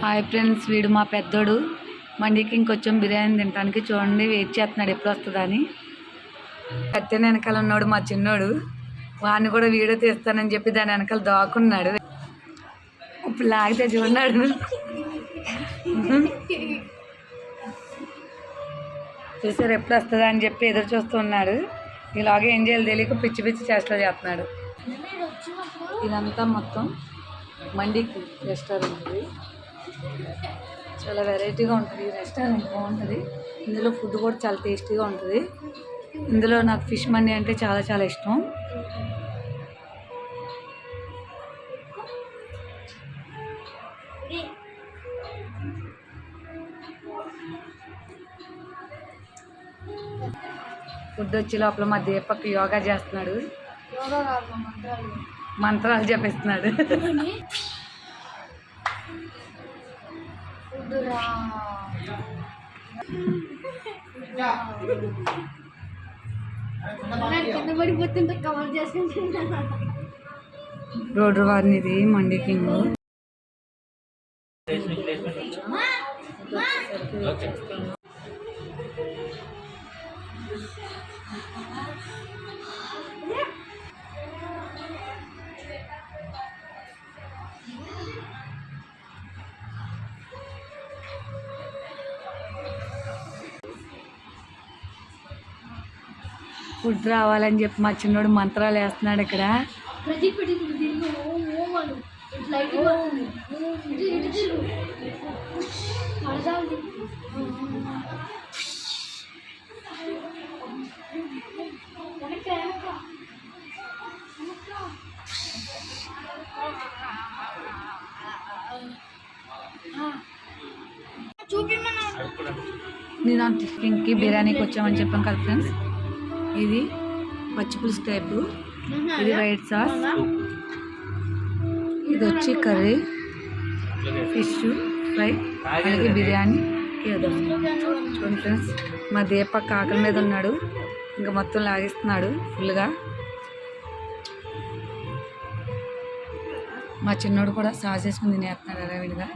Hi friends, వీడు మా పెద్దోడు. మండికి ఇంకొంచెం బిర్యానీ తినడానికి చూడండి వెయిట్ చేస్తున్నాడు ఎప్పుడు వస్తుందని. కట్టె వెనకాల ఉన్నాడు మా చిన్నోడు. వాడిని కూడా వీడియో తీస్తానని చెప్పి దాని వెనకాల దాక్కున్నాడు. ఇప్పుడు లాగితే చూన్నాడు. చూసారు ఎప్పుడు వస్తుందా అని చెప్పి ఎదురు చూస్తూ ఉన్నాడు. ఇలాగే ఏం చేయాలి తెలియక పిచ్చి పిచ్చి చేష్టలు చేస్తున్నాడు. ఇదంతా మొత్తం మండికి రెస్టారెంట్. ఇది చాలా వెరైటీగా ఉంటుంది. ఈ రెస్టారెంట్ బాగుంటుంది. ఇందులో ఫుడ్ కూడా చాలా టేస్టీగా ఉంటుంది. ఇందులో నాకు ఫిష్ మండి అంటే చాలా చాలా ఇష్టం. ఫుడ్ వచ్చే లోపల మా దీపక్ యోగా చేస్తున్నాడు. మంత్రాలు చెప్పిస్తున్నాడు. రోడ్డు వారినిది మండి కింగ్. ఫుడ్ రావాలని చెప్పి మా చిన్నోడు మంత్రాలు వేస్తున్నాడు. ఇక్కడ నేను టిఫిన్కి బిర్యానీకి వచ్చామని చెప్పాం కదా ఫ్రెండ్స్. ఇది పచ్చిపులుసు టైపు, ఇది వైట్ సాస్, ఇది వచ్చి కర్రీ, ఫిష్ ఫ్రై, అలాగే బిర్యానీ. చూడండి ఫ్రెండ్స్, మా దీపక్ ఆకలి మీద ఉన్నాడు. ఇంకా మొత్తం లాగిస్తున్నాడు ఫుల్గా. మా చిన్నోడు కూడా సాస్ వేసుకుని తినేస్తున్నాడు అలా విడిగా.